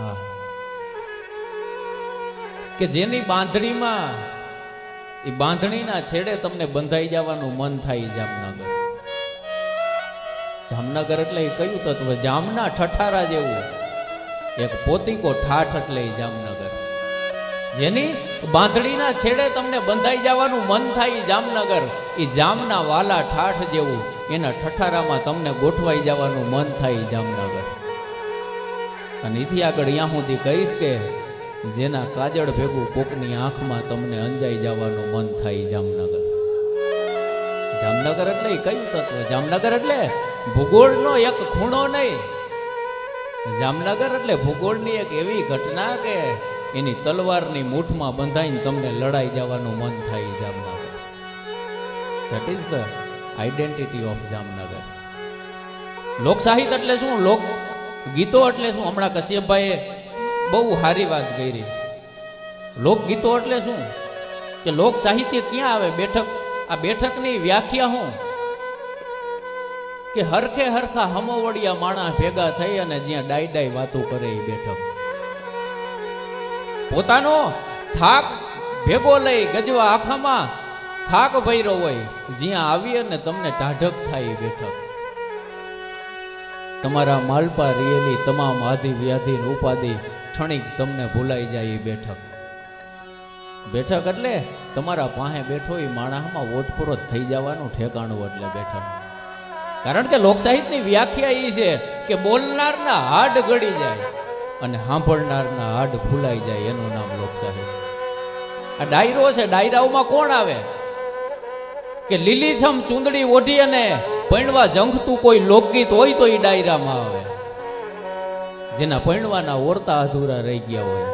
હા, કે જેની બાંધણીમાં એ બાંધણીના છેડે તમને બંધાઈ જવાનું મન થાય. જામનગર, જામનગર એટલે એ કયું તત્વ? જામના ઠઠારા જેવું એક પોતીકો ઠાઠ એટલે જામનગર. જેની બાંધણીના છેડે તમને બંધાઈ જવાનું મન થાય જામનગર, એ જામના વાલા ઠાઠ જેવું એના ઠઠારામાં તમને ગોઠવાઈ જવાનું મન થાય જામનગર. અને એથી આગળ અહીંયા સુધી કહીશ કે જેના કાજળ ભેગું કોકની આંખમાં તમને અંજાઈ જવાનું મન થાય જામનગર. જામનગર એટલે કયું તત્વ? જામનગર એટલે ભૂગોળનો એક ખૂણો નહીં. જામનગર એટલે ભૂગોળની એક એવી ઘટના કે એની તલવારની મૂઠમાં બંધાઈને તમને લડાઈ જવાનું મન થાય Jamnagar. That is the identity of Jamnagar. લોક સાહિત્ય એટલે શું? લોક ગીતો એટલે શું? હમણાં કશ્યપભાઈએ બહુ સારી વાત કરી. લોકગીતો એટલે શું? કે લોક સાહિત્ય ક્યાં આવે? બેઠક. આ બેઠકની વ્યાખ્યા શું? કે હરખે હરખા હમોવડિયા માણા ભેગા થઈ અને જ્યાં ડાઈ ડાઈ વાતો કરે એ બેઠક. પોતાનો થાક ભેગો લઈ ગજવા આખામાં થાક ભર્યો હોય, જ્યાં આવી અને તમને ટાઢક થાય એ બેઠક. તમારા માલપા રિયેલી તમામ આધિ વ્યાધિ ઉપાધિ ક્ષણિક તમને ભૂલાઈ જાય એ બેઠક. બેઠક એટલે તમારા પાસે બેઠો એ માણસમાં ઓતપ્રોત થઈ જવાનું ઠેકાણું એટલે બેઠક. કારણ કે લોકસાહિત્યની વ્યાખ્યા એ છે કે બોલનારના હાડ ગળી જાય અને સાંભળનારના હાડ ભૂલાઈ જાય, એનું નામ લોકસાહિત્ય. આ ડાયરો છે. ડાયરાઓમાં કોણ આવે? કે લીલીછમ ચૂંદડી ઓઢી અને પૈણવા ઝંખતું કોઈ લોકગીત હોય તો એ ડાયરામાં આવે. જેના પૈણવાના ઓરતા અધૂરા રહી ગયા હોય,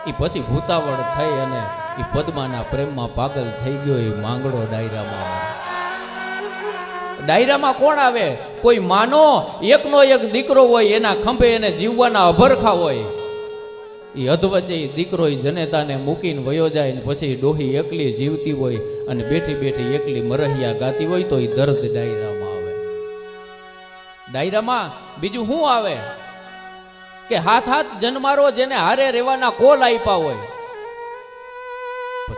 એ પછી ભૂતાવળ થઈ અને એ પદ્માના પ્રેમમાં પાગલ થઈ ગયો, એ માંગડો ડાયરામાં આવે. ડાયરામાં કોણ આવે? કોઈ માનો એકનો એક દીકરો હોય, એના ખંભે એને જીવવાના અભરખા હોય, એ અધવચ્ચે દીકરો એ જનેતાને મૂકીને વયો જાય ને પછી ડોહી એકલી જીવતી હોય અને બેઠી બેઠી એકલી મરહિયા ગાતી હોય તો એ દર્દ ડાયરામાં આવે. ડાયરામાં બીજું શું આવે? કે હાથ હાથ જન્મારો જેને હારે રહેવાના કોલ આપ્યા હોય,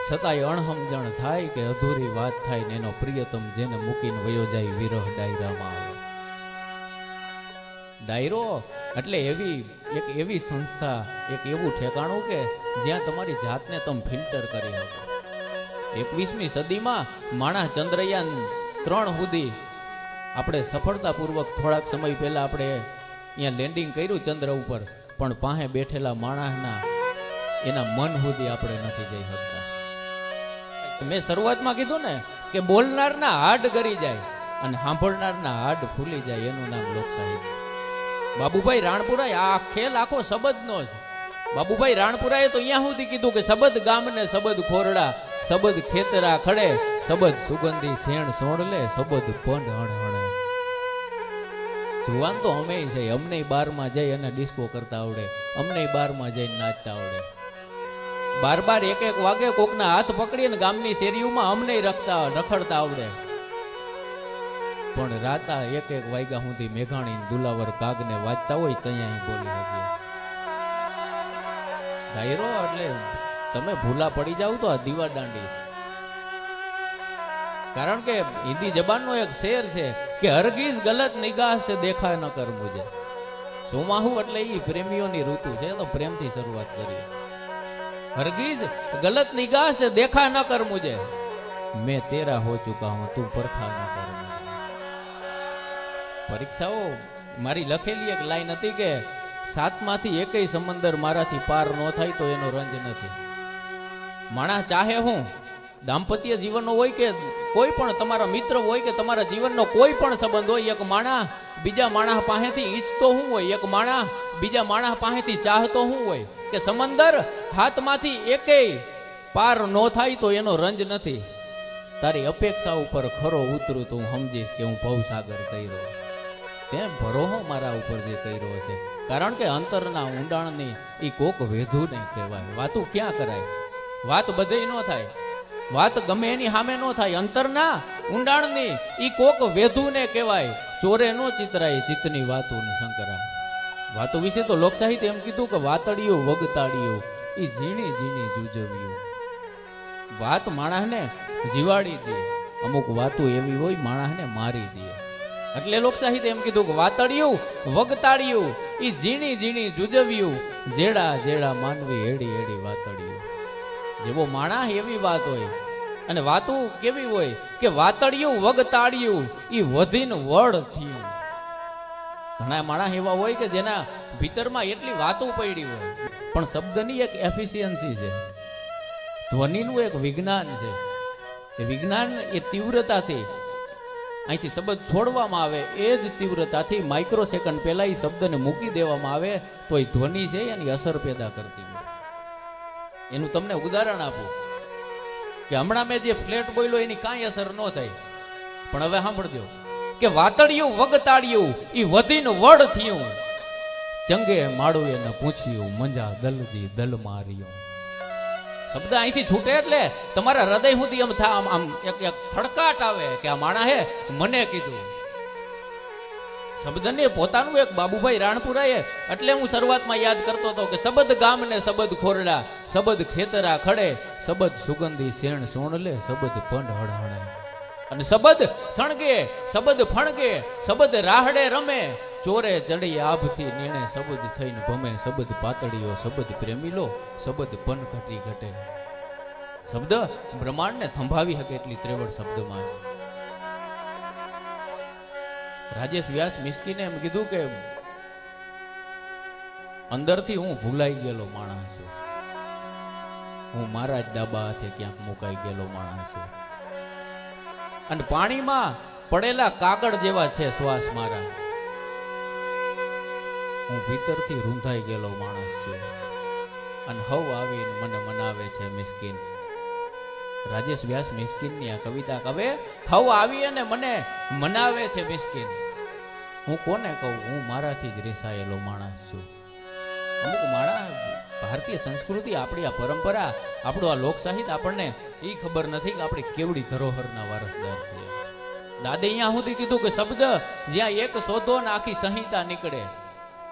છતાંય અણહમજણ થાય કે અધૂરી વાત થાય ને એનો પ્રિયતમ જેને મૂકીને વયો જાય વિરહ ડાયરામાં આવે. ડાયરો એટલે એક એવી સંસ્થા, એક એવું ઠેકાણું કે જ્યાં તમારી જાતને તમે ફિલ્ટર કરી શકો. 21મી સદીમાં માણસ ચંદ્રયાન 3 સુધી આપણે સફળતાપૂર્વક થોડાક સમય પહેલા આપણે અહીંયા લેન્ડિંગ કર્યું ચંદ્ર ઉપર, પણ પાસે બેઠેલા માણસના એના મન સુધી આપણે નથી જઈ શકતા. મેં શરૂઆતમાં કીધું ને કે બોલનારના હાડ ગરી જાય અને સાંભળનારના હાડ ફૂલી જાય, એનું નામ લોકસાહિત્ય. બાબુભાઈ રાણપુરાએ આ ખેલ આખો શબ્દનો છે. બાબુભાઈ રાણપુરાએ તો અહીંયા સુધી કીધું કે શબ્દ ગામને શબ્દ ખોરડા, શબ્દ ખેતરા ખડે, શબ્દ સુગંધી શેણ સોણલે, શબ્દ પંડ હણહણે. જુવાન તો અમે છે, અમને 12માં જઈ અને ડિસ્કો કરતા આવડે, અમને 12માં જઈને નાચતા આવડે. 12 1 1 વાગે કોકના હાથ પકડીને ગામની શેરીઓમાં અમને રખડતા આવડે. પણ રાતા 1 1 વાગ્યા સુધી મેઘાણી દુલાવર કાગને વાંચતા હોય ત્યાં બોલી શકીએ. ડાયરો એટલે તમે ભૂલા પડી જાવ તો આ દીવા દાંડી છે. કારણ કે હિન્દી જબાનનો એક શેર છે કે હરગીઝ ગલત નિગાહ સે દેખા ન કર મુજે. સોમાહુ એટલે એ પ્રેમીઓની ઋતુ છે, તો પ્રેમથી શરૂઆત કરી. હરગીઝ ગલત નિગાહ સે દેખા ન કર મુજે, મેં તેરા હો ચુકા હું, તું પરખા ન કર. પરીક્ષાઓ મારી લખેલી એક લાઈન હતી કે 7માંથી એકેય સમંદર મારાથી પાર ન થાય તો એનો રંજ નથી. માણસ ચાહે હું દાંપત્ય જીવનનો હોય કે કોઈ પણ તમારા મિત્ર હોય કે તમારા જીવનનો કોઈ પણ સંબંધ હોય, એક માણસ બીજા માણસ પાસેથી ઈચ્છતો શું હોય, એક માણસ બીજા માણસ પાસેથી ચાહતો શું હોય કે સમંદર હાથમાંથી એકેય પાર ન થાય તો એનો રંજ નથી. તારી અપેક્ષા ઉપર ખરો ઉતરું તો હું સમજીશ કે હું ભવસાગર કર્યો. તેમ ભરોહો મારા ઉપર જે કર્યો છે. કારણ કે અંતરના ઊંડાણની એ કોક વેધુ નહીં કહેવાય. વાતું ક્યાં કરાય? વાત બધે ન થાય, વાત ગમે એની સામે ન થાય. અંતરના ઊંડાણની ઈ કોક વેધુ ને કહેવાય. ચોરે નો ચિતરાય ચિત્તની વાતું ને શંકરા. વાતો વિશે તો લોક સાહિત્ય એમ કીધું કે વાતડિયું વગતાડિયું એ ઝીણી ઝીણી જુજવ્યું. વાત માણસને જીવાડી દે, અમુક વાતો એવી હોય માણસને મારી દે. એટલે લોક સાહિત્ય એમ કીધું કે વાતડિયું વગતાડિયું એ ઝીણી ઝીણી જુજવ્યું, જેડા જેડા માનવી હેડી હેડી વાતડિયું. જેવો માણસ એવી વાત હોય. અને વાતો કેવી હોય કે વાતડિયું વગતાડિયું એ વધીને વડ થયું. ઘણા માણસ એવા હોય કે જેના ભીતરમાં એટલી વાતો પડી હોય, પણ શબ્દની એક એફિશિયન્સી છે, ધ્વનિનું એક વિજ્ઞાન છે. એ વિજ્ઞાન એ તીવ્રતાથી અહીંથી શબ્દ છોડવામાં આવે એ જ તીવ્રતાથી માઇક્રો સેકન્ડ પહેલા એ શબ્દને મૂકી દેવામાં આવે તો એ ધ્વનિ છે એની અસર પેદા કરતી હોય. એનું તમને ઉદાહરણ આપું કે હમણાં મેં જે ફ્લેટ બોલ્યો એની કાંઈ અસર ન થાય, પણ હવે સાંભળજો કે વાતડિયું વગતાડિયું ઈ વધીને વડ થયું, ચંગે માળુએ ન પૂછ્યું મંજા દલજી દલ માર્યું. શબ્દ અહીંથી છૂટે એટલે તમારા હૃદય સુધી આમ એક થડકાટ આવે કે આ માણા હે મને કીધું. શબ્દને પોતાનું એક બાબુભાઈ રાણપુરાએ એટલે હું શરૂઆતમાં યાદ કરતો હતો કે શબ્દ ગામને શબ્દ ખોરડા, શબ્દ ખેતરા ખડે, શબ્દ સુગંધી શેણ સોણલે, શબ્દ પંડ હળહણે. અને શબ્દ સણગે, શબ્દ ફણગે, શબ્દ રાહડે રમે, ચોરે ચડી આભથી નીણે, શબ્દ થઈને ભમે, શબ્દ પાતળીઓ, શબ્દ પ્રેમીલો, શબ્દ પન ઘટી ઘટે. શબ્દ બ્રહ્માંડને થંભાવી શકે એટલી ત્રેવડ શબ્દમાં છે. રાજેશ વ્યાસ મિસ્કીને એમ કીધું કે અંદરથી હું ભૂલાઈ ગયેલો માણસ છું, હું મારા જ ડાબા હાથે ક્યાંક મુકાઈ ગયેલો માણસ છું, અને પાણીમાં પડેલા કાગળ જેવા છે શ્વાસ મારા, હું ભીતરથી રૂંધાઈ ગયેલો માણસ છું, અને હવ આવીને મને મનાવે છે મિસ્કીન. રાજેશ વ્યાસ મિસ્કીનની આ કવિતા કવે હવ આવી અને મને મનાવે છે મિસ્કીન. હું કોને કહું, હું મારાથી જ રેસાયેલો માણસ છું. અમુક માણસ ભારતીય સંસ્કૃતિ, આપણી આ પરંપરા, આપણું આ લોક સાહિત્ય આપણને એ ખબર નથી કે આપણે કેવડી ધરોહરના વારસદાર છીએ. દાદે અહીંયા સુધી કીધું કે શબ્દ જ્યાં એક શોધો ને આખી સંહિતા નીકળે,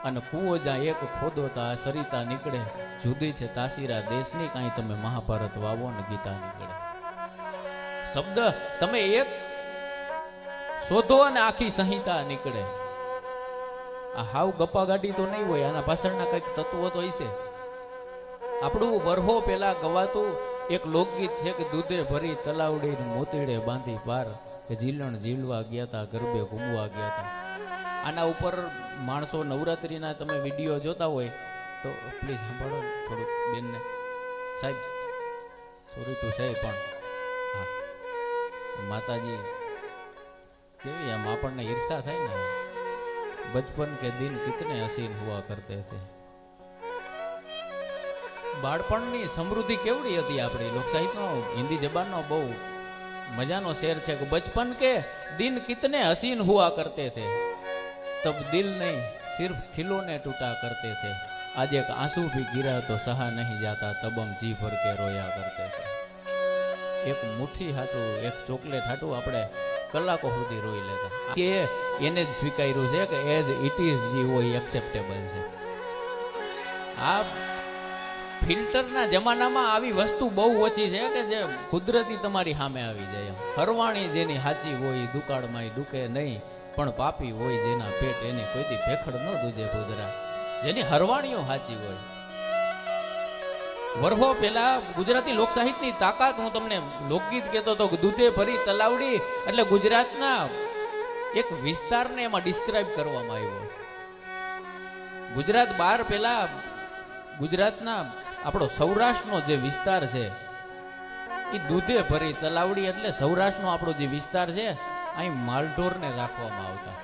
અને કૂવો જ્યાં એક ખોદો તા સરિતા નીકળે, જુદી છે તાસીરા દેશની, કાંઈ તમે મહાભારત વાવો ને ગીતા નીકળે. શબ્દ તમે એક શોધો અને આખી સંહિતા નીકળે. આ હાવ ગપ્પા ગાડી તો નહીં હોય, આના પાછળના કંઈક તત્વો તો હશે. આપણું વરહો પેલા ગવાતું એક લોકગીત છે કે દૂધે ભરી તલાવડી મોતીડે બાંધી પાર, કે જીલણ ઝીલવા ગયા તા ગરબે ઘૂમવા ગયા તા. આના ઉપર માણસો નવરાત્રીના તમે વિડીયો જોતા હોય તો પ્લીઝ સાંભળો થોડુંક બેનને. સાહેબ સોરી ટુ સે, પણ હા માતાજી કેવી આમ આપણને ઈર્ષા થાય ને. બચપન કે દિન કિતને હસીન હુઆ કરતે છે. બાળપણની સમૃદ્ધિ કેવડી હતી આપણી. લોકસાહિત્યનો હિન્દી જબાનનો બહુ મજાનો શેર છે કે બચપન કે દિન કિતને હસીન હુઆ કરતે થે, तब दिल नहीं सिर्फ खिलौने टूटा करते थे, आज एक आंसू भी गिरा तो सहा नहीं जाता, तब हम जी भर के रोया करते थे. एक मुठ्ठी हाटू, एक ચોકલેટ હાટું આપણે કલાકો સુધી રોઈ લેતા. કે એને જ સ્વીકાર્યું છે કે એઝ ઇટ ઇઝ જે હોય એક્સેપ્ટેબલ છે. આ ફિલ્ટરના જમાનામાં આવી વસ્તુ બહુ ઓછી છે કે જે કુદરતી તમારી સામે આવી જાય. હરવાણી જેની હાચી હોય દુકાળમાં દુકે નહીં, પણ પાપી હોય જેના પેટ એને કોઈથી ભેખડ ન દૂજે ભૂદરા. જેની હરવાણીઓ સાચી હોય. વર્ષો પહેલા ગુજરાતી લોક સાહિત્યની તાકાત હું તમને લોકગીત કહેતો હતો, દૂધે ભરી તલાવડી એટલે ગુજરાતના એક વિસ્તારને એમાં ડિસ્ક્રાઇબ કરવામાં આવ્યો છે. ગુજરાત બહાર પહેલા ગુજરાતના આપણો સૌરાષ્ટ્રનો જે વિસ્તાર છે એ દૂધે ભરી તલાવડી એટલે સૌરાષ્ટ્રનો આપણો જે વિસ્તાર છે અહીં માલઢોરને રાખવામાં આવતા.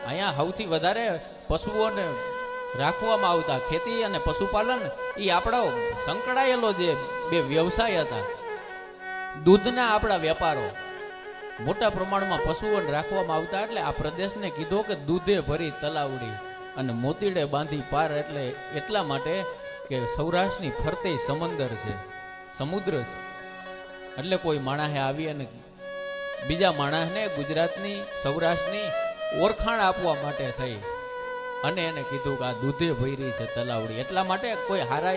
અહીંયા સૌથી વધારે પશુઓને રાખવામાં આવતા. ખેતી અને પશુપાલન એ આપણો સંકળાયેલો જે બે વ્યવસાય હતા. દૂધના આપણા વેપારો, મોટા પ્રમાણમાં પશુઓને રાખવામાં આવતા. એટલે આ પ્રદેશને કીધો કે દૂધે ભરી તલાવડી અને મોતીડે બાંધી પાર. એટલે એટલા માટે કે સૌરાષ્ટ્રની ફરતે સમંદર છે, સમુદ્ર છે. એટલે કોઈ માણસે આવી અને બીજા માણસને ગુજરાતની સૌરાષ્ટ્રની ઓળખાણ આપવા માટે થઈ અને એને કીધું કે આ દૂધે ભરી છે તલાવડી. એટલા માટે કોઈ હારા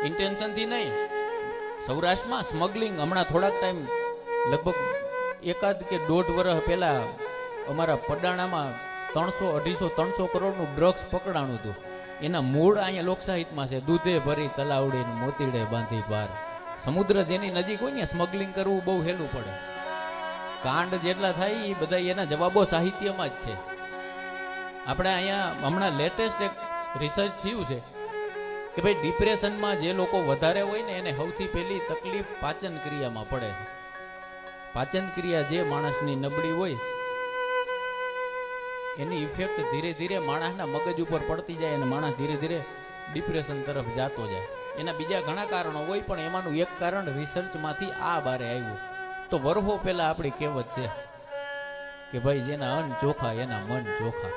ઇન્ટેન્શનથી નહીં. સૌરાષ્ટ્રમાં સ્મગલિંગ હમણાં થોડાક ટાઈમ લગભગ એકાદ કે 1.5 વર્ષ પહેલા અમારા પડાણામાં 300-250-300 કરોડનું ડ્રગ્સ પકડાણું હતું. એના મૂળ અહીંયા લોકસાહિત્યમાં છે, દૂધે ભરી તલાવડી મોતીડે બાંધી પાર. સમુદ્ર જેની નજીક હોય ને સ્મગલિંગ કરવું બહુ હેલું પડે. કાંડ જેટલા થાય એ બધા એના જવાબો સાહિત્યમાં જ છે. આપણે અહીંયા હમણાં લેટેસ્ટ એક રિસર્ચ થયું છે કે ભાઈ ડિપ્રેશનમાં જે લોકો વધારે હોય ને એને સૌથી પહેલી તકલીફ પાચન ક્રિયામાં પડે છે. પાચન ક્રિયા જે માણસની નબળી હોય એની ઇફેક્ટ ધીરે ધીરે માણસના મગજ ઉપર પડતી જાય અને માણસ ધીરે ધીરે ડિપ્રેશન તરફ જાતો જાય. એના બીજા ઘણા કારણો હોય પણ એમાંનું એક કારણ રિસર્ચમાંથી આ બારે આવ્યું. તો વર્ષો પહેલા આપણી કહેવત છે કે ભાઈ જેના અન્ન ચોખા એના મન ચોખા.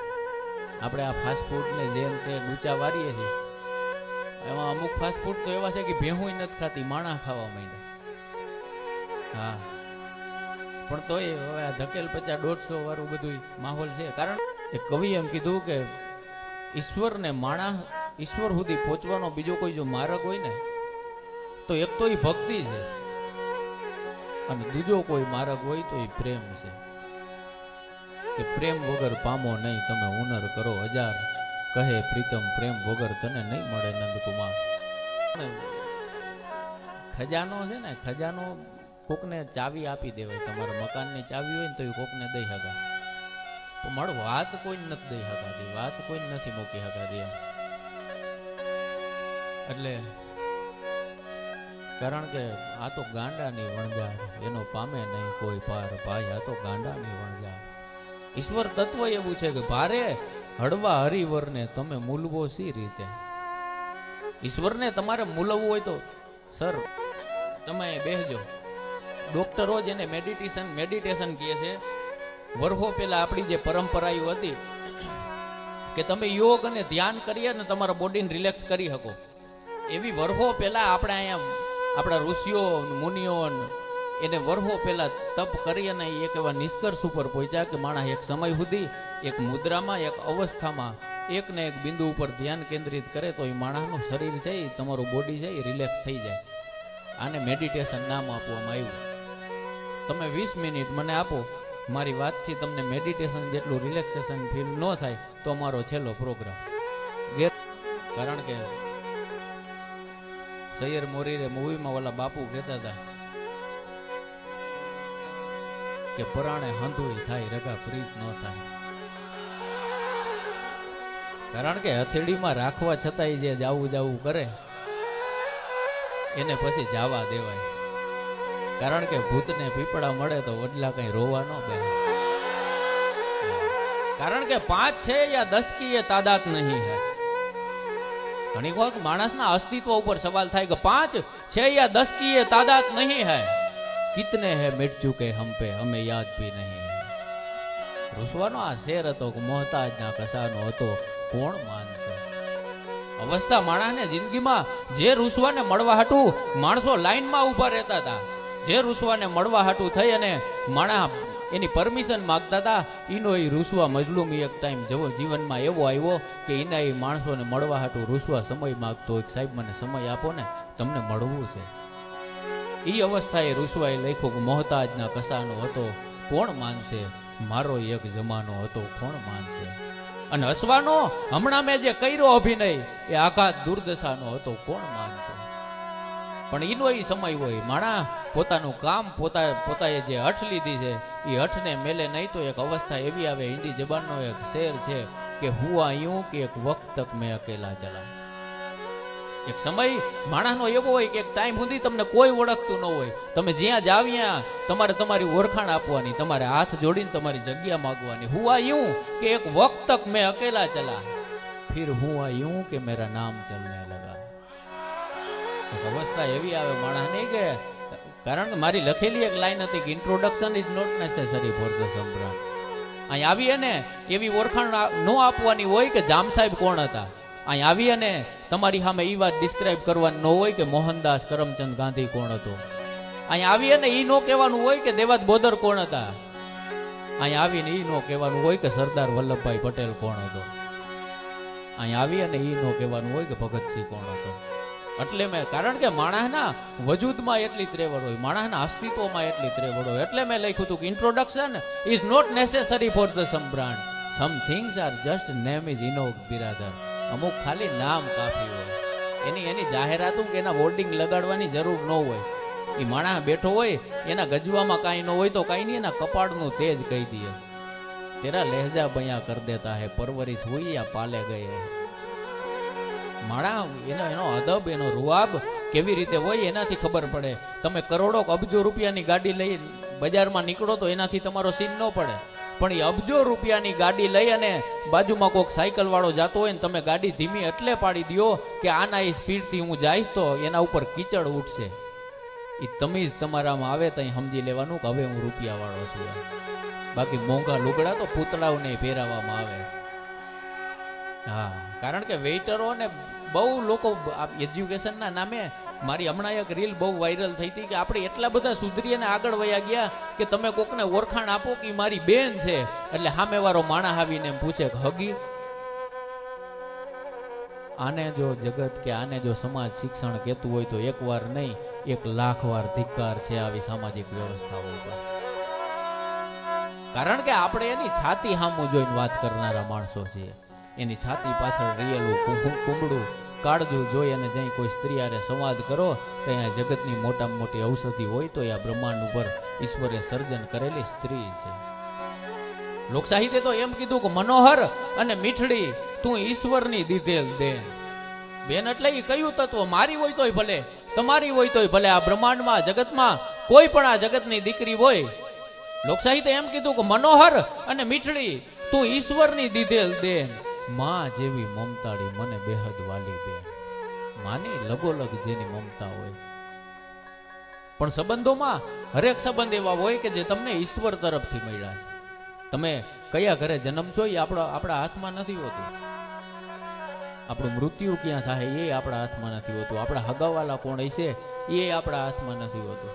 આપણે આ ફાસ્ટફૂડને જેમ તે ડૂચા વારીએ છીએ, એમાં અમુક ફાસ્ટફૂડ તો એવા છે કે ભેહું નથી ખાતી, માણા ખાવા માંડ્યા. હા, પણ તોય હવે આ ધકેલ 50-150 વાળું બધું માહોલ છે. કારણ કે કવિ એમ કીધું કે ઈશ્વરને ઈશ્વર સુધી પહોંચવાનો બીજો કોઈ જો માર્ગ હોય ને તો એક તો એ ભક્તિ છે અને બીજો કોઈ માર્ગ હોય તો એ પ્રેમ છે. કે પ્રેમ વગર પામો નહીં તમે હુનર કરો હજાર, કહે પ્રીતમ પ્રેમ વગર તને નહીં મળે નંદકુમાર. ખજાનો છે ને, ખજાનો કોકને ચાવી આપી દેવાય. તમારા મકાનની ચાવી હોય ને તો એ કોકને દઈ શકાય, પણ મારું વાત કોઈ નથી દઈ શકાતી, વાત કોઈ નથી મૂકી શકાતી. એટલે કારણ કે આ તો ગાંડાની વણજાર, એનો પામે નહીં કોઈ પાર. ભાઈ આ તો ગાંડાની વણજાર. ઈશ્વર તત્વ એવું છે કે ભારે હળવા હરિવરને તમે મૂલવો સી રીતે. ઈશ્વરને તમારે મૂલવવું હોય તો સર તમે બેસજો. ડોક્ટરો જેને મેડિટેશન કહે છે, વર્ષો પહેલા આપણી જે પરંપરાઓ હતી કે તમે યોગ અને ધ્યાન કરીએ ને તમારા બોડીને રિલેક્સ કરી શકો, એવી વર્ષો પહેલા આપણે અહીંયા આપણા ઋષિઓ મુનિઓ એને વર્ષો પહેલા તપ કરી અને એક એવા નિષ્કર્ષ ઉપર પહોંચ્યા કે માણસ એક સમય સુધી એક મુદ્રામાં, એક અવસ્થામાં એક ને એક બિંદુ ઉપર ધ્યાન કેન્દ્રિત કરે તો એ માણસનું શરીર છે, એ તમારું બોડી છે, એ રિલેક્સ થઈ જાય. આને મેડિટેશન નામ આપવામાં આવ્યું. તમે 20 મિનિટ મને આપો, મારી વાતથી તમને મેડિટેશન જેટલું રિલેક્સેશન ફીલ ન થાય તો અમારો છેલ્લો પ્રોગ્રામ. કારણ કે સૈયર મોરીરે મૂવીમાં ઓલા બાપુ કહેતા હતા કે પરાણે હંધુઈ થાય રગા પ્રીત ન થાય. કારણ કે હથેળીમાં રાખવા છતાંય જે જાવું કરે એને પછી જાવા દેવાય. કારણ કે ભૂતને પીપળા મળે તો વડલા કઈ રોવા ન બે. કારણ કે 5 છે યા 10 की ये तादाद नहीं है. ઘણી વખત માણસના અસ્તિત્વ ઉપર સવાલ થાય કે 5 છે યા 10 की ये तादाद नहीं है, कितने हैं मिट चुके हम पे हमें याद भी नहीं है. રૂસવાનો આ શેર હતો કે મોહતાજના કસાનો હતો કોણ માનશે. અવસ્થા માણસને જિંદગીમાં જે રૂસવાને મળવા હાટું માણસો લાઈનમાં ઊભા રહેતા હતા, જે રૂસવાને મળવા હાટું થઈ અને માણસ એની પરમિશન માગતા હતા, એનો એ રૂસવા મજલુમી એક ટાઈમ જેવો જીવનમાં એવો આવ્યો કે એના એ માણસોને મળવા હાટું રૂસવા સમય માગતો હોય, સાહેબ મને સમય આપો ને તમને મળવું છે. એ અવસ્થાએ રૂસવાએ લખ્યું કે મોહતાજના કસાનો હતો કોણ માનશે, મારો એક જમાનો હતો કોણ માનશે. અને હસવાનો હમણાં મેં જે કર્યો અભિનય એ આઘાત દુર્દશાનો હતો કોણ માનશે. પણ એનો એ સમય હોય, માણા પોતાનું કામ પોતાએ જે હઠ લીધી છે એ હઠને મેલે નહીં તો એક અવસ્થા એવી આવે. હિન્દી જબાનનો એક શેર છે કે હુઆ यूं કે એક વક્ત તક મેં અકેલા ચલા. એક સમય માણસનો એવો હોય કે એક ટાઈમ સુધી તમને કોઈ ઓળખતું ન હોય, તમે જ્યાં જાવ્યા તમારે તમારી ઓળખાણ આપવાની, તમારે હાથ જોડીને તમારી જગ્યા માગવાની. હુઆ यूं કે એક વક્ત તક મેં અકેલા ચલા, ફિર હુઆ यूं કે મેરા નામ ચલને લગા. અવસ્થા એવી આવે માણસની કે કારણ કે મારી લખેલી એક લાઈન હતી કે introduction is not necessary for the સમ્રાટ. અહીં આવીએ ને એવી ઓળખાણ ન આપવાની હોય કે જામ સાહેબ કોણ હતા. અહીં આવી અને તમારી સામે એ વાત ડિસ્ક્રાઇબ કરવાની ન હોય કે મોહનદાસ કરમચંદ ગાંધી કોણ હતો. અહીં આવી અને એ ન કહેવાનું હોય કે દેવાત બોદર કોણ હતા. અહીં આવીને એ ન કહેવાનું હોય કે સરદાર વલ્લભભાઈ પટેલ કોણ હતો. અહીં આવી અને એ ન કહેવાનું હોય કે ભગતસિંહ કોણ હતો. એટલે મેં, કારણ કે માણસના વજૂદમાં એટલી ત્રેવડ હોય, માણસના અસ્તિત્વમાં એટલી ત્રેવડ હોય, એટલે મેં લખ્યું હતું કે introduction is not necessary for the some brand, some things are just name is Enoch Biradar. અમુક ખાલી નામ કાફી હોય, એની જાહેરાતું કે એના બોર્ડિંગ લગાડવાની જરૂર ન હોય. એ માણસ બેઠો હોય એના ગજવામાં કાંઈ ન હોય તો કાંઈ નહીં, એના કપાળનું તેજ કહી દે, તેરા લહેજા બયા કર દેતા હે, પરવરિશ હુઈ યા પાલે ગયે. માણા એનો અદબ, એનો રૂઆબ કેવી રીતે હોય એનાથી ખબર પડે. તમે કરોડો અબજો રૂપિયાની ગાડી લઈ બજારમાં નીકળો તો એનાથી તમારો સીન ન પડે, પણ એ અબજો રૂપિયાની ગાડી લઈ અને બાજુમાં કોઈક સાયકલ વાળો જતો હોય ને તમે ગાડી ધીમી એટલે પાડી દો કે આના એ સ્પીડથી હું જઈશ તો એના ઉપર કીચડ ઉઠશે. એ તમીજ તમારામાં આવે તો સમજી લેવાનું કે હવે હું રૂપિયા વાળો છું. બાકી મોંઘા લુગડા તો પૂતળાઓને પહેરાવવામાં આવે. હા, કારણ કે વેઇટરો ને બહુ લોકો એજ્યુકેશનના નામે, મારી હમણાં એક રીલ બહુ વાયરલ થઈ હતી કે આપણે એટલા બધા સુધરી અને આગળ વયા ગયા કે તમે કોકને ઓળખાણ આપો કે મારી બેન છે, એટલે સામેવાળો માણસ આવીને એમ પૂછે કે હગી. આને જો જગત કે આને જો સમાજ શિક્ષણ કહેતું હોય તો એક વાર નહીં 1,00,000 વાર ધિક્કાર છે આવી સામાજિક વ્યવસ્થાઓ ઉપર. કારણ કે આપણે એની છાતી સામું જોઈને વાત કરનારા માણસો છીએ. એની છાતી પાછળ રિયેલું કુંબડું કાળજું જોઈ અને જ્યાં કોઈ સ્ત્રી આરે સંવાદ કરો તો અહીંયા જગતની મોટામાં મોટી ઔષધિ હોય તો આ બ્રહ્માંડ ઉપર ઈશ્વરે સર્જન કરેલી સ્ત્રી છે. લોકસાહિત્ય તો એમ કીધું કે મનોહર અને મીઠડી તું ઈશ્વરની દીધેલ દેન. બેન એટલે એ કયું તત્વ, મારી હોય તોય ભલે, તમારી હોય તોય ભલે, આ બ્રહ્માંડમાં જગતમાં કોઈ પણ આ જગતની દીકરી હોય. લોકસાહિત્ય એમ કીધું કે મનોહર અને મીઠડી તું ઈશ્વરની દીધેલ દેન, માં જેવી મમતાળી મને બેહદ વાલી બેન. માની લગોલગ જેની મમતા હોય. પણ સંબંધોમાં હરેક સંબંધ એવા હોય કે જે તમને ઈશ્વર તરફથી મળ્યા છે. તમે કયા ઘરે જન્મ છો એ આપણા હાથમાં નથી હોતું. આપણું મૃત્યુ ક્યાં થાય એ આપણા હાથમાં નથી હોતું. આપણા હગાવાલા કોણ હશે એ આપણા હાથમાં નથી હોતું.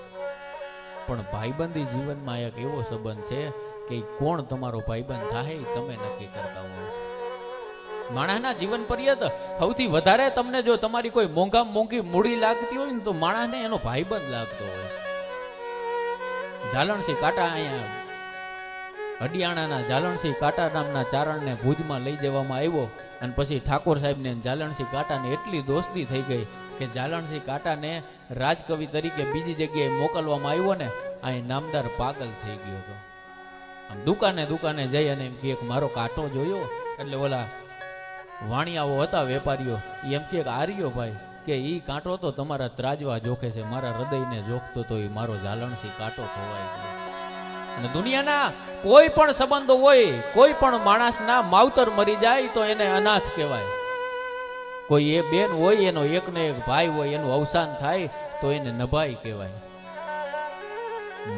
પણ ભાઈબંધી જીવનમાં એક એવો સંબંધ છે કે કોણ તમારો ભાઈબંધ થાય તમે નક્કી કરતા હોય છે. માણસના જીવન પર્યંત સૌથી વધારે તમને જો તમારી કોઈ મોંઘી મૂડી લાગતી હોય ને તો માણસને એનો ભાઈબંધ લાગતો હોય. ઝાલણસિંહ કાંટા, અહીંયા હડિયાણાના ઝાલણસિંહ કાંટા નામના ચારણને ભુજમાં લઈ જવામાં આવ્યો અને પછી ઠાકોર સાહેબને ઝાલણસિંહ કાંટાને એટલી દોસ્તી થઈ ગઈ કે ઝાલણસિંહ કાંટાને રાજકવિ તરીકે બીજી જગ્યાએ મોકલવામાં આવ્યો ને અહીં નામદાર પાગલ થઈ ગયો હતો. આમ દુકાને જઈ અને એમ કે મારો કાંટો જોયો, એટલે ઓલા વાણિયાઓ હતા વેપારીઓ એમ કે આર્યો ભાઈ કે ઈ કાંટો તો તમારા ત્રાજવા જોખે છે, મારા હૃદયને જોખતો તો એ મારો ઝાલણસિંહ કાંટો ખોવાઈ ગયો. અને દુનિયાના કોઈ પણ સંબંધો હોય, કોઈ પણ માણસના માવતર મરી જાય તો એને અનાથ કહેવાય. કોઈ એ બેન હોય એનો એકને એક ભાઈ હોય એનું અવસાન થાય તો એને નભાઈ કહેવાય.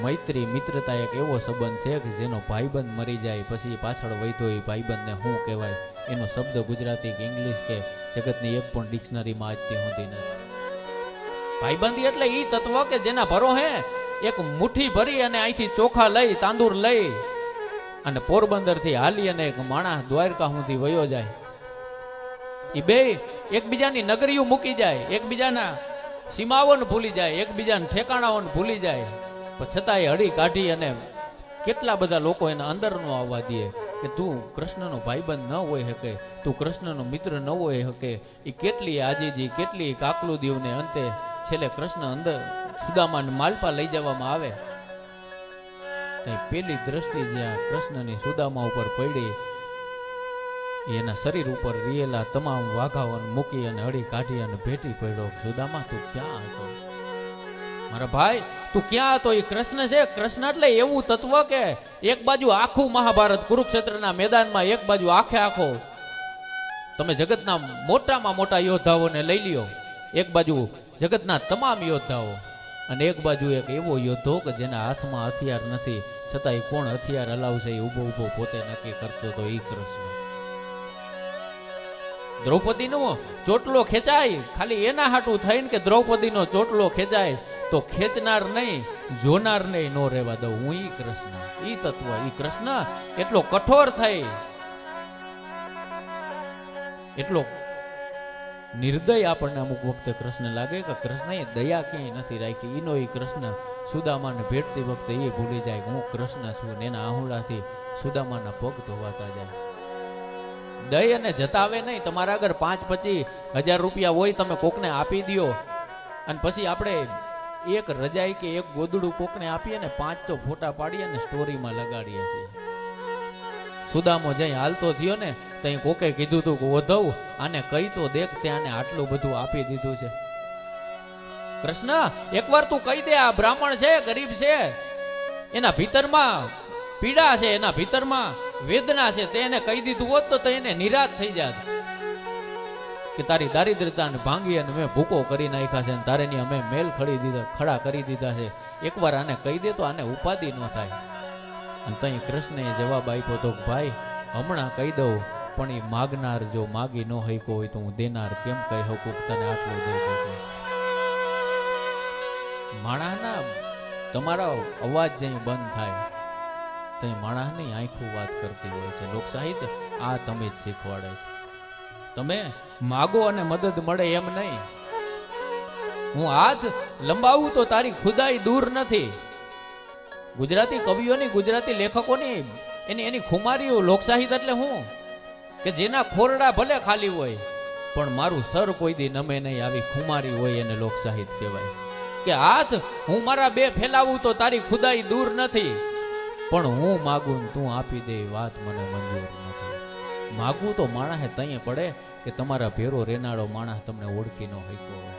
મૈત્રી મિત્રતા એક એવો સંબંધ છે કે જેનો ભાઈબંધ મરી જાય પછી પાછળ વૈતો એ ભાઈબંધને શું કહેવાય એનો શબ્દ ગુજરાતી કે ઇંગ્લિશ કે જગતની એક પણ ડિક્શનરીમાં આજથી હોતી નથી. ભાઈબંધી એટલે ઈ તત્વ કે જેના ભરોહે એક મુઠ્ઠી ભરી અને અહીંથી ચોખા લઈ તાંદુર લઈ અને પોરબંદર થી હાલી અને એક માણસ દ્વારકા સુધી વયો જાય. એ બે એકબીજાની નગરીઓ મૂકી જાય, એકબીજાના સીમાઓને ભૂલી જાય, એકબીજાના ઠેકાણાઓને ભૂલી જાય, પણ છતાંય હળી કાઢી અને કેટલા બધા લોકો એના અંદર નો આવવા દે કે તું કૃષ્ણનો ભાઈબંધ ન હોય શકે, તું કૃષ્ણનો મિત્ર ન હોય શકે. એ કેટલી આજીજી, કેટલી કાકલુ દેવને અંતે છેલ્લે કૃષ્ણ અંદર સુદામાને માલપા લઈ જવામાં આવે. પેલી દ્રષ્ટિ જ્યાં કૃષ્ણની સુદામા ઉપર પડી, એના શરીર ઉપર રિયેલા તમામ વાઘાઓને મૂકી અને હળી કાઢી અને ભેટી પડ્યો. સુદામા તું ક્યાં હતો મારા ભાઈ, તું ક્યાં હતો? એ કૃષ્ણ છે. કૃષ્ણ એટલે એવું તત્વ કે એક બાજુ આખું મહાભારત કુરુક્ષેત્રના મેદાનમાં, એક બાજુ આખો તમે જગતના મોટામાં મોટા યોદ્ધાઓને લઈ લ્યો, એક બાજુ જગતના તમામ યોદ્ધાઓ અને એક બાજુ એક એવો યોદ્ધો કે જેના હાથમાં હથિયાર નથી છતાં એ કોણ હથિયાર હલાવશે એ ઊભો પોતે નક્કી કરતો તો એ કૃષ્ણ. દ્રૌપદીનો ચોટલો ખેંચાય ખાલી એના હાટું થઈને કે દ્રૌપદીનો ચોટલો ખેંચાય તો ખેંચનાર નહીં, જોનાર નહીં નો રહેવા દઉં હું. ઈ કૃષ્ણ, ઈ તત્વ, ઈ કૃષ્ણ એટલો કઠોર થઈ એટલો નિર્દય આપણને અમુક વખતે કૃષ્ણ લાગે કે કૃષ્ણએ દયા ક્યાંય નથી રાખી. એનો એ કૃષ્ણ સુદામાને ભેટતી વખતે એ ભૂલી જાય હું કૃષ્ણ છું ને એના આહુડાથી સુદામાના પગ ધોવાતા જાય. દય અને જતાવે નહીં. તમારા આગળ 5-25 હજાર રૂપિયા હોય, તમે કોકને આપી દો અને પછી આપણે એક રજાઈ કે એક ગોદડું કોકને આપીએ ને 5 તો ફોટા પાડીએ ને સ્ટોરીમાં લગાડીએ છીએ. સુદામો જઈ હાલતો થયો ને તઈ કોકે કીધું તું કે ઓધવ આને કઈ તો દેખ ત્યાં આટલું બધું આપી દીધું છે. કૃષ્ણ એકવાર તું કહી દે, આ બ્રાહ્મણ છે, ગરીબ છે, એના ભીતરમાં પીડા છે, એના ભીતરમાં વેદના છે, તેને કહી દીધું હોત તો એને નિરાશ થઈ જાત કે તારી દારિદ્રતાને ભાંગી અને મેં ભૂકો કરી નાખ્યા છે અને તારે ની અમે મેલ ખડા કરી દીધા છે. એકવાર આને કહી દે તો આને ઉપાધિ ન થાય. અને તઈ કૃષ્ણએ જવાબ આપ્યો તો ભાઈ હમણાં કહી દઉં પણ એ માગનાર જો માગી ન હઈકો હોય તો હું દેનાર કેમ કહી શકું તને આટલું દઈ દઉં. માણસના તમારા અવાજ જઈ બંધ થાય તઈ માણસની આંખો વાત કરતી હોય છે. લોક સાહિત્ય આ તમે જ શીખવાડે છે. તમે માગો અને મદદ મળે એમ નહીં. હું હાથ લંબાવું તો તારી ખુદાઈ દૂર નથી. ગુજરાતી કવિઓની, ગુજરાતી લેખકોની એની ખુમારીઓ લોક સાહિત્ય એટલે હું કે જેના ખોરડા ભલે ખાલી હોય પણ મારું સર કોઈ દી નમે નહીં, આવી ખુમારી હોય એને લોક સાહિત્ય કહેવાય. કે હાથ હું મારા 2 ફેલાવું તો તારી ખુદાઈ દૂર નથી, પણ હું માગું ને તું આપી દે વાત મને મંજૂર નથી. માગવું તો માણસે તઈએ પડે કે તમારા ભેરો રેનાળો માણસ તમને ઓળખી ન હઈકો હોય.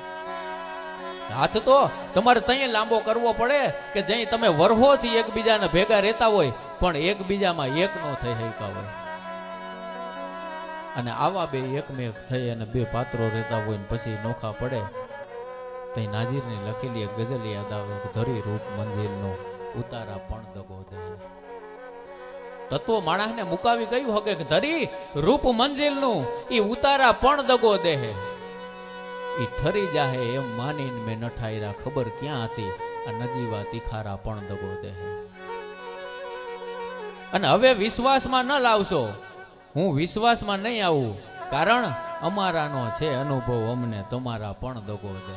હાથ તો તમારે તઈએ લાંબો કરવો પડે કે જઈ તમે વરહોથી એકબીજાને ભેગા રહેતા હોય પણ એકબીજામાં એક નો થઈ હઈકા હોય. અને આવા 2 એકમેક થઈ અને 2 પાત્રો રહેતા હોય ને પછી નોખા પડે તઈ નાજીરની લખેલી એક ગઝલ યાદ આવે કે ધરી રૂપ મંજિલનો ઉતારા પણ દગો દે. તત્વો માણસને મુકાવી ગયું હકે કે ધરી રૂપ મંજિલનું ઈ ઉતારા પણ દગો દે. ઈ ઠરી જાહે એમ માનીને મેં નઠાયરા, ખબર ક્યાં હતી આ નજીવા તીખારા પણ દગો દે. અને હવે વિશ્વાસમાં ન લાવશો, હું વિશ્વાસમાં નહીં આવું, કારણ અમારાનો છે અનુભવ, અમને તમારા પણ દગો દે.